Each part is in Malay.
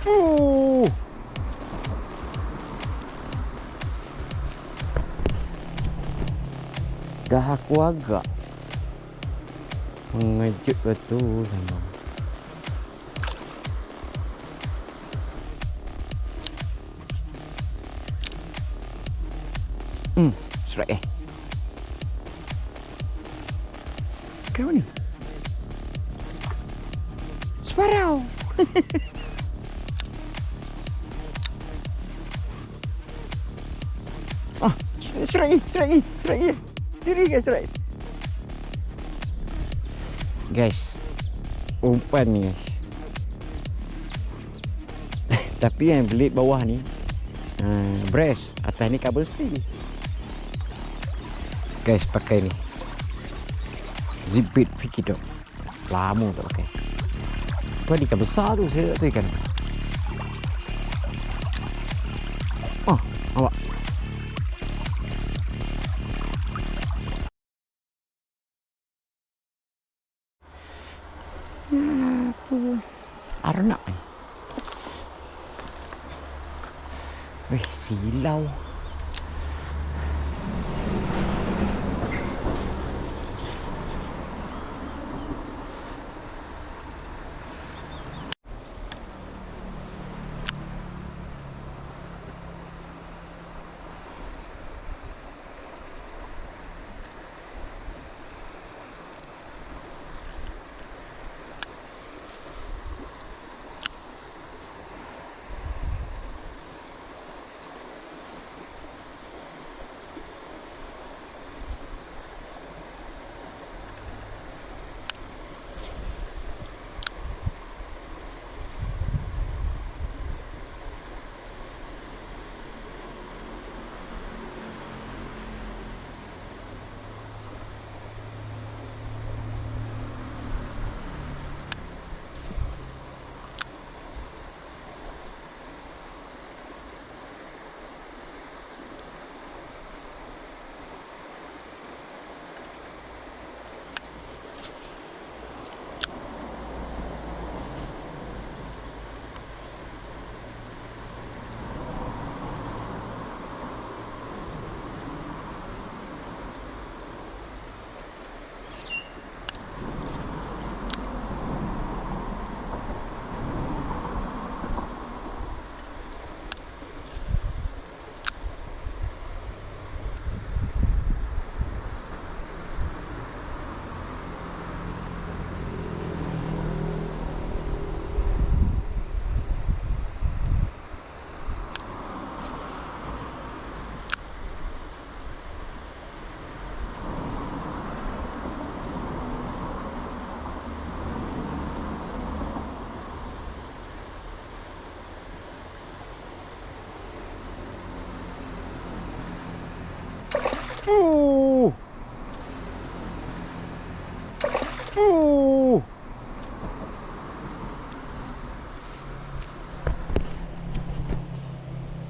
Uh. Dah aku agak mengejut betul sama. Strike Kau ni Separau. Strike. Sini guys, strike. Guys, umpan ni guys. Tapi yang belit bawah ni brace, atas ni kabel steel. Guys, pakai ni Zipbit Vicky Dog. Lama tak pakai. Tu ada ikan besar tu, saya tak tahu ikan. Nampak? Arnak ni. Silau.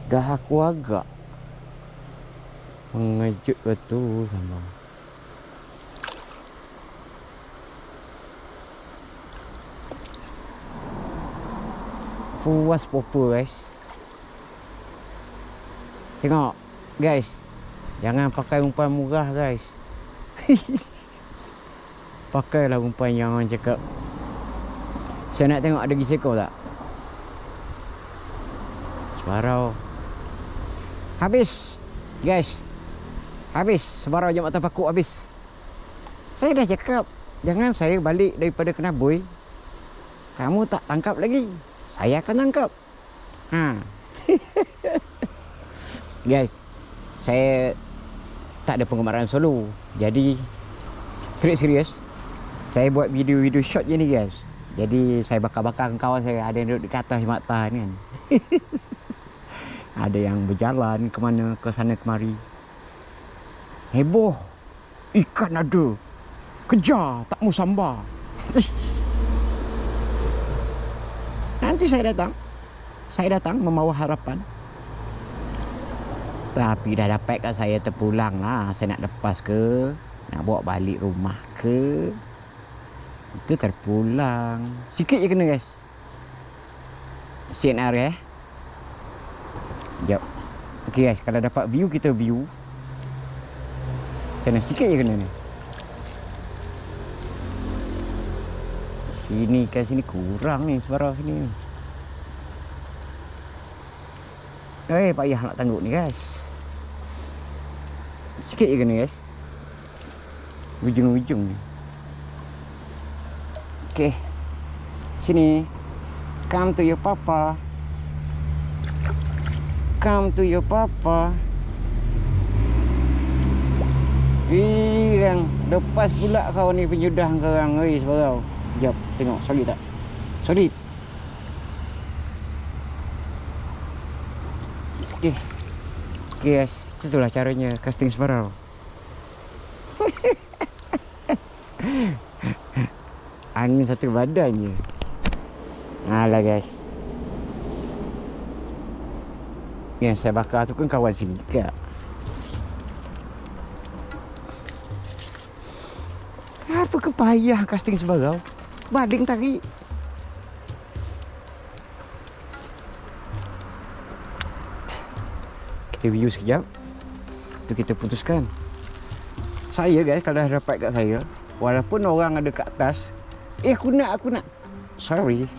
Dah aku agak mengejut betul sama. Puas popo guys. Tengok guys, jangan pakai umpan murah guys. Pakailah umpan yang orang cakap. Saya nak tengok ada gigi sekor tak? Sebarau. Habis guys. Habis. Sebarau je mata pakuk habis. Saya dah cakap, jangan saya balik daripada Kenabui, kamu tak tangkap lagi, saya akan tangkap. Guys, saya tak ada penggemaran solo, jadi trik serius. Saya buat video-video short je ni guys. Jadi saya bakar-bakar kawan saya. Ada yang duduk di atas jembatan kan. Ada yang berjalan ke mana, ke sana kemari. Heboh. Ikan ada. Kejar, tak mau sambar. Nanti saya datang. Saya datang membawa harapan. Tapi dah dapat kat saya terpulang lah. Saya nak lepas ke, nak bawa balik rumah ke, itu terpulang. Sikit je kena guys. CNR Sekejap. Okay guys, kalau dapat view, kita view. Kena sikit je kena ni. Sini kan, sini kurang ni sebarang sini. Payah nak tangguh ni guys. Sikit je kena guys. Ujung-ujung ni. Okay. Sini. Come to your papa. Come to your papa. Yang lepas pula kau ni penyudah korang. Sebarang. Sekejap, tengok solid tak? Solid. Okay. Okay guys, itulah caranya casting sebarang. Angin satu badan je. Alah guys. Yang saya bakar tu kan kawan sini juga. Apa kepayah casting sebarang? Bading tarik. Kita view sekejap. Tu kita putuskan. Saya guys, kalau dah dapat kat saya, walaupun orang ada kat atas, aku nak. Sorry.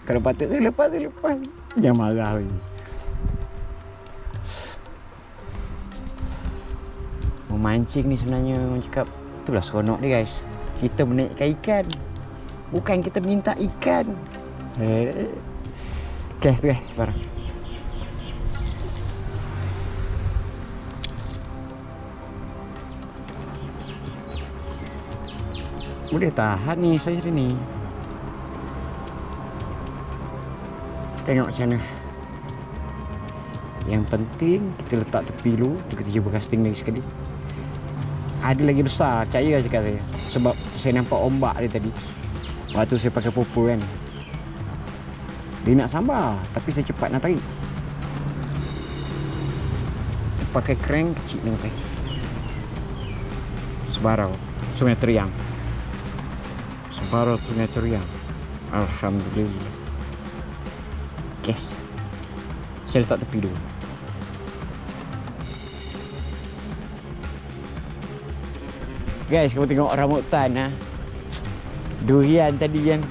Kalau patut saya lepas. Jangan marah lagi. Memancing ni sebenarnya, orang cakap, itulah seronok dia guys. Kita menaikkan ikan, bukan kita minta ikan. Okay, tu guys, barang. Boleh tahan ni saya ni. Tengok macam mana. Yang penting kita letak tepi dulu. Kita cuba casting lagi sekali. Ada lagi besar, percaya cakap saya. Sebab saya nampak ombak dia tadi. Waktu saya pakai popo kan. Dia nak sambar, tapi saya cepat nak tarik. Pakai crank kecil dengan tarik. Sebarau Sungai Teriang. Sebarau Sungai Teriang. Alhamdulillah. Okay. Saya letak tepi dulu. Guys, kamu tengok rambutan ha. Durian tadi kan.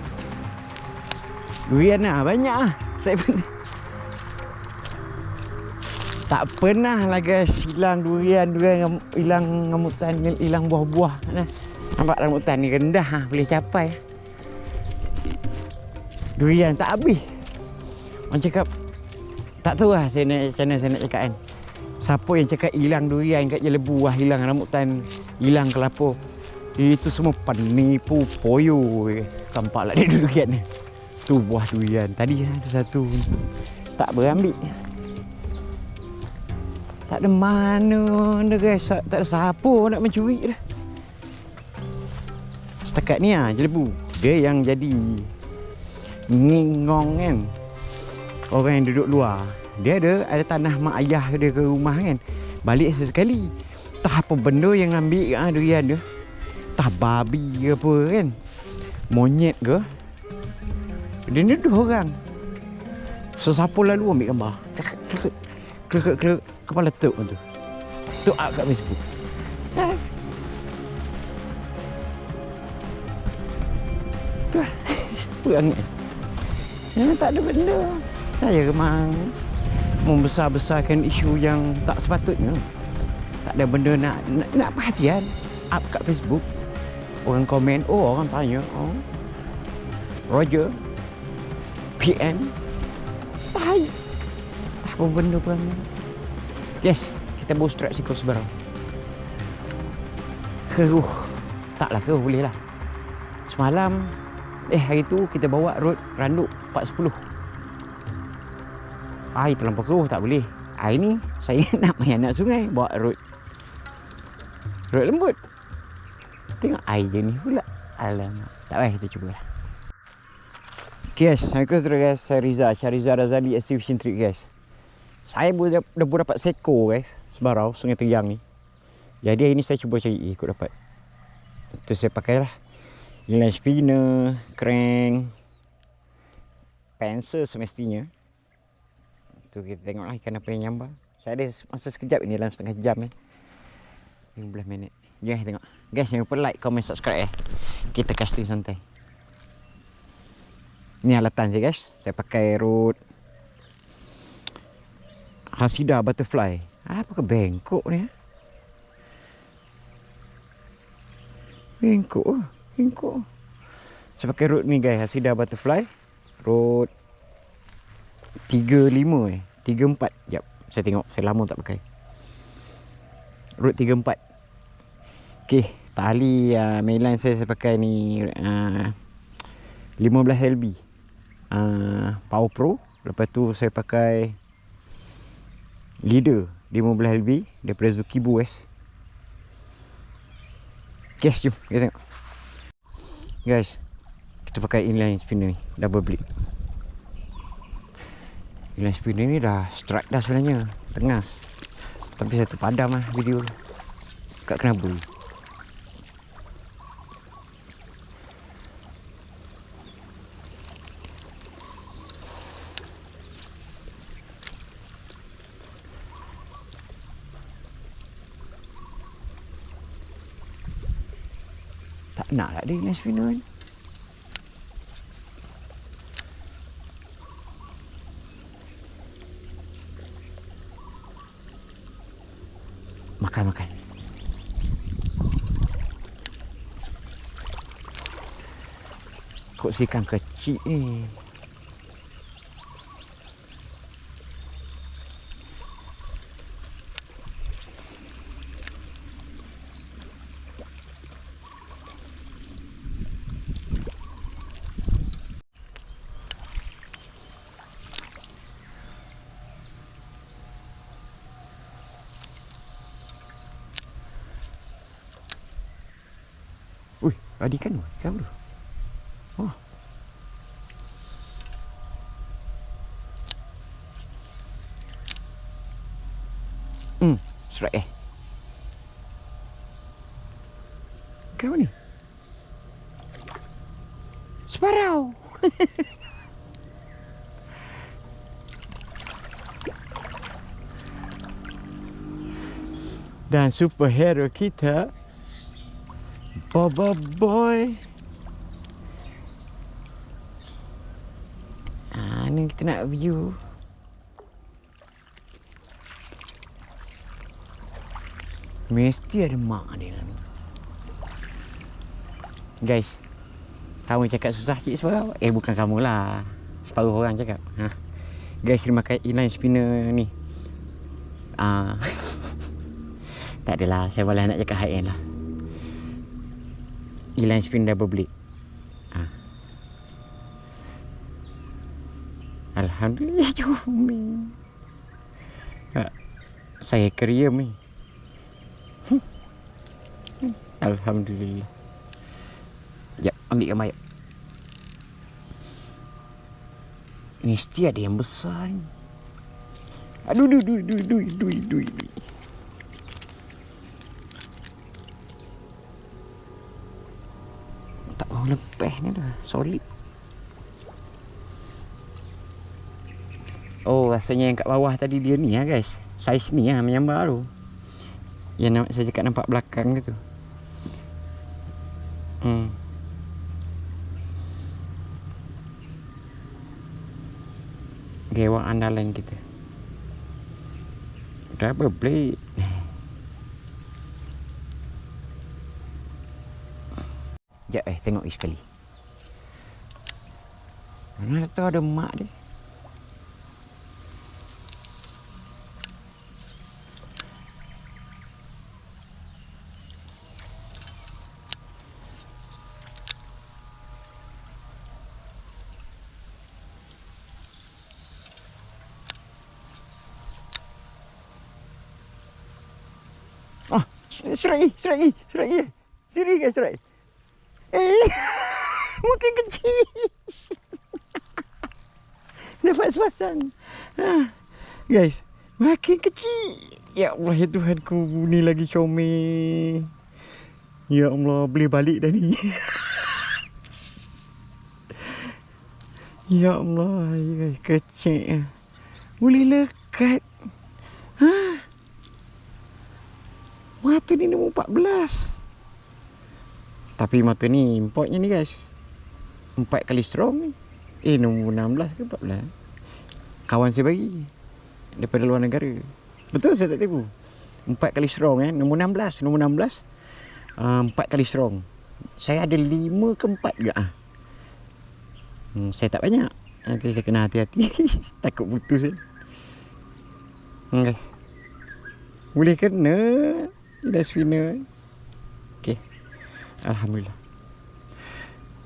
Durian lah, banyak lah. Saya pun tak pernah lah guys hilang durian, hilang rambutan, hilang buah-buah nah. Nampak rambutan ni rendah ha, boleh capai. Durian tak habis. Orang cakap, tak tahu lah saya nak cakap kan. Siapa yang cakap hilang durian kat Jelebu, hilang rambutan, hilang kelapa, itu semua penipu poyo. Tampaklah dia durian ni. Tu buah durian. Tadi ada satu tak berambil. Tak ada mana dah guys. Tak ada siapa nak mencuri dah. Setakat ni Jelebu. Dia yang jadi ngingong kan. Orang yang duduk luar. Dia ada tanah mak ayah dia ke rumah kan. Balik sesekali. Tak apa benda yang ambil durian dia. Tak babi ke apa kan. Monyet ke. Dia ni dua orang. Sesiapa lalu ambil gambar. Klek. Kepala tuk tu. Tuk kat Facebook. Tu lah. Perangai. Tak ada benda. Saya memang membesar-besarkan isu yang tak sepatutnya. Tak ada benda nak perhatian. Up kat Facebook. Orang komen, orang tanya, Roger PM baik. Apa benda pun. Yes, kita bawa strap sikul sebarang. Keruh. Taklah keruh, boleh lah. Semalam hari tu kita bawa road Randuk 410. Air terlampau keruh, tak boleh. Hari ni saya nak main anak sungai, bawa road lembut. Tengok air je ni pula. Alamak. Tak payah, kita cuba lah. Okay guys, Assalamualaikum saudara guys. Saya Riza, Syahriza Razali Exhibition Trip guys. Saya dah dapat seko guys, sebarau Sungai Teriang ni. Jadi hari ni saya cuba cari ikut dapat. Tu saya pakai lah inline spinner, crank, Pencil semestinya. Tu kita tengoklah ikan apa yang nyambar. Saya ada masa sekejap ni dalam setengah jam ni. 15 minit. Jom tengok. Guys, jangan lupa like, comment, subscribe Kita casting santai. Ni alatan saya guys. Saya pakai rod Hasida Butterfly. Apa ke bengkok ni? Bengkok. Saya pakai rod ni guys, Hasida Butterfly. Rod 35 34. Jap, saya tengok. Saya lama tak pakai. Rod 34. Okey, tali mainline saya pakai ni 15 LB. Power Pro. Lepas tu saya pakai Leader 15 LB daripada Zukibu West. Okay, jom kita tengok. Guys, kita pakai inline spinner ni, double blade. Inline spinner ni dah strike dah sebenarnya, tengas. Tapi saya terpadam lah video kat kenapa. Tak nak lah dia inline spinner ni. Makan. Kok si ikan kecil ni. Ui, ada ikan tu. Ikan tu. Oh. Strike Ikan apa ni? Separau. Dan superhero kita Baba Boy. Ni kita nak view. Mesti ada mak ni dalam. Guys, kamu cakap susah cik separuh. Bukan kamu lah, separuh orang cakap. Guys, terima kasih inline spinner ni. Tak adalah, saya malah nak cakap high end lah. Inline spin double blade. Alhamdulillah cumi. Saya keriam ni. Alhamdulillah. Jap, ambil gambar yuk. Mesti ada yang besar ni. Aduh, dui. Tak mau lepas ni dah, solid. Oh, rasanya yang kat bawah tadi dia ni lah guys. Saiz ni lah menyambar tu. Yang saya cakap nampak belakang tu. Gewang andalan kita. Double blade. Sekejap tengok sekali. Mana tahu ada mak dia. Serai. Sini guys, serai. Makin kecil. Dapat sepasang. Guys, makin kecil. Ya Allah, ya Tuhanku, ni lagi comel. Ya Allah, boleh balik dah ni. Ya Allah, guys, kecil. Boleh lekat. Ha? Mata ni nombor 14. Tapi mata ni importnya ni guys. 4 kali strong ni. Nombor 16 ke 14? Kawan saya bagi. Daripada luar negara. Betul saya tak tipu. 4 kali strong nombor 16. Nombor 16. 4 kali strong. Saya ada 5 ke 4 ke saya tak banyak. Nanti saya kena hati-hati. Takut putus kan. Okay. Boleh kena. Dah swinner. Okay. Alhamdulillah.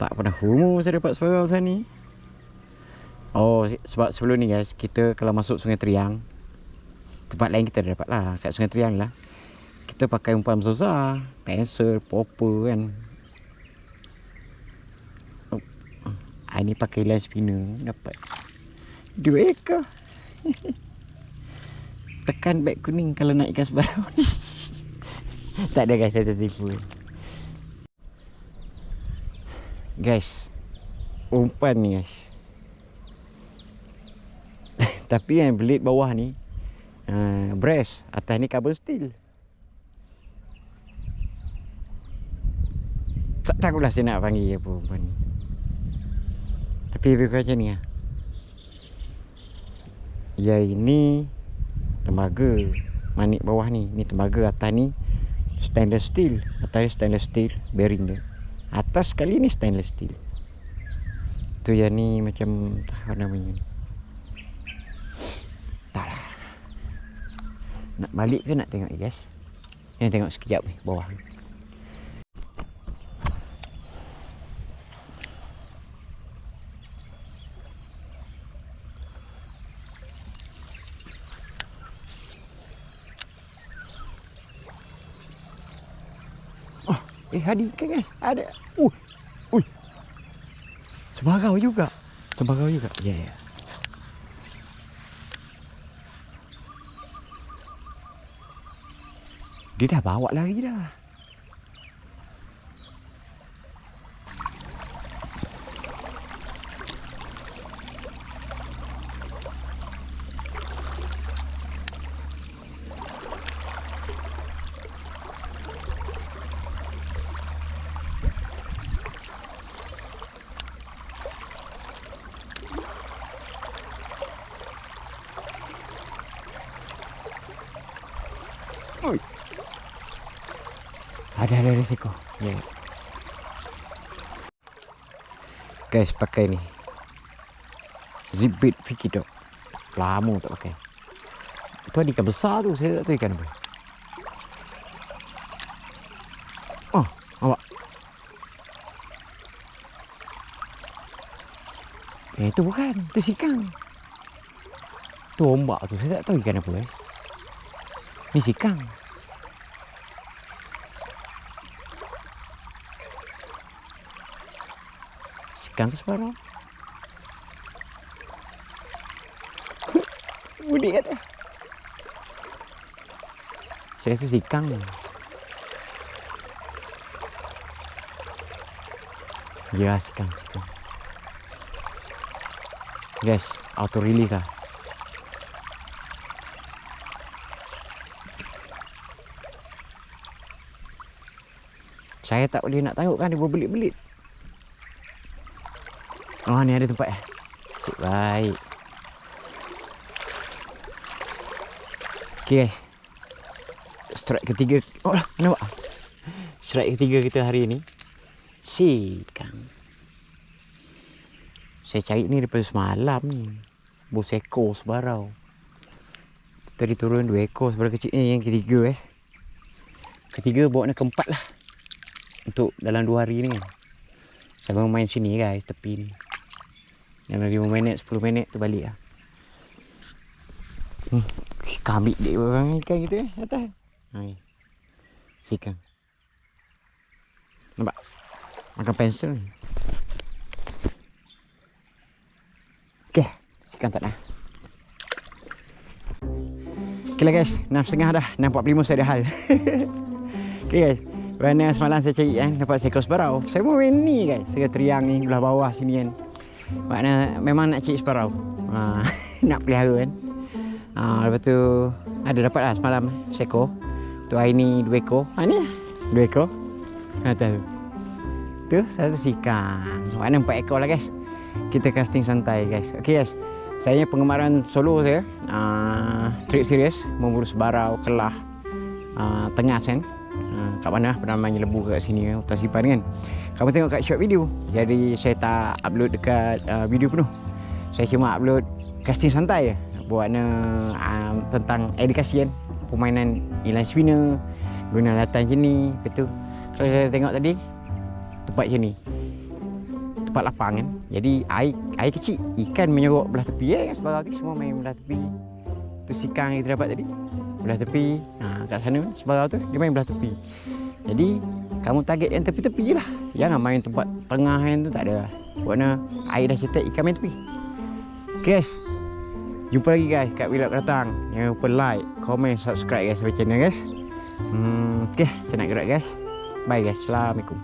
Tak pernah humor saya dapat sebarang macam ni. Oh, sebab sebelum ni guys, kita kalau masuk Sungai Teriang, tempat lain kita dah dapat lah. Kat Sungai Teriang lah, kita pakai umpan besar, pensel, popper kan. Ini pakai line spinner, dapat 2 ekor. Tekan beg kuning kalau nak ikan sebarang. Tak ada guys, saya tertipu. Guys, umpan ni guys. Tapi yang belit bawah ni brace, atas ni carbon steel. Tak tahulah saya nak panggil apa umpan ni. Tapi lebih kurang macam ni lah. Ya, ini tembaga manik bawah ni. Ni tembaga, atas ni stainless steel. Atas ni stainless steel bearing dia. Atas sekali ni stainless steel. Tu yang ni macam apa namanya ni. Taklah. Nak balik ke nak tengok ni guys? Yang tengok sekejap ni bawah ni. Hadi kan guys, ada. Ui. Sebarau juga. Ya. Yeah. Dia dah bawa lagi dah. Ui. Ada risiko. Ya. Yeah. Guys, pakai ni. Zip bait Vicky Dog. Lama tak pakai. Itu ada ikan besar tu, saya tak tahu ikan apa. Oh, awak. Itu bukan, itu sikang. Tu ombak tu, saya tak tahu ikan apa. Ni sikang. Sikang tu separuh. Budik kata. Saya rasa sikang. Ya, sikang. Guys, auto release lah. Saya tak boleh nak tengok kan dia berbelit-belit. Oh, ni ada tempat. Cik, baik. Okay guys. Strike ketiga. Oh lah, nampak. Strike ketiga kita hari ni. Sikang. Saya cari ni daripada semalam ni. Bos ekor sebarau. Tadi turun 2 ekor sebarau kecil ni. Yang ketiga Ketiga bawa nak keempat lah. Untuk dalam 2 hari ni kan. Saya memang main sini guys, tepi ni. Dalam 5 minit, 10 minit tu balik lah. Kambik dia orang ikan kita atas. Sikang. Nampak? Makan pensel ni. Okay, sikang tak dah. Okay lah guys, 6.30 dah. 6.45 saya ada hal. Okay guys. Kerana semalam saya cari kan, dapat seekor sebarau. Saya mau main ni guys, Sungai Teriang ni, belah bawah sini kan. Maknanya memang nak cari separau. Nak pelihara kan. Lepas tu ada dapat lah semalam seekor. Tu hari ni 2 ekor. Ni 2 ekor. Atas tu. Tu satu sikang. Maknanya 4 ekor lah guys. Kita casting santai guys. Okay guys. Saya pengemaran solo saya. Trip serius. Memburu Sebarau, Kelah, Tengah kan. Kat mana penamanya Lebu kat sini Hutan Sipan kan. Kamu tengok kat short video. Jadi saya tak upload dekat video penuh. Saya cuma upload casting santai je. Buatnya tentang edukasi kan. Permainan ilan spinner, guna latan macam ni. Lepas tu kalau saya tengok tadi tempat macam ni, tempat lapang kan. Jadi air kecil, ikan menyorok belah tepi kan. Sebarau tu semua main belah tepi. Tu sikang yang kita dapat tadi belah tepi. Kat sana Sebarau tu dia main belah tepi. Jadi kamu target yang tepi-tepi je lah. Jangan main tempat tengah kan tu, tak ada lah. Buatnya air dah cetek, ikan main tepi. Okay guys, jumpa lagi guys kat vlog datang. Jangan lupa like, komen, subscribe guys sampai channel guys. Okay, saya nak gerak guys. Bye guys, Assalamualaikum.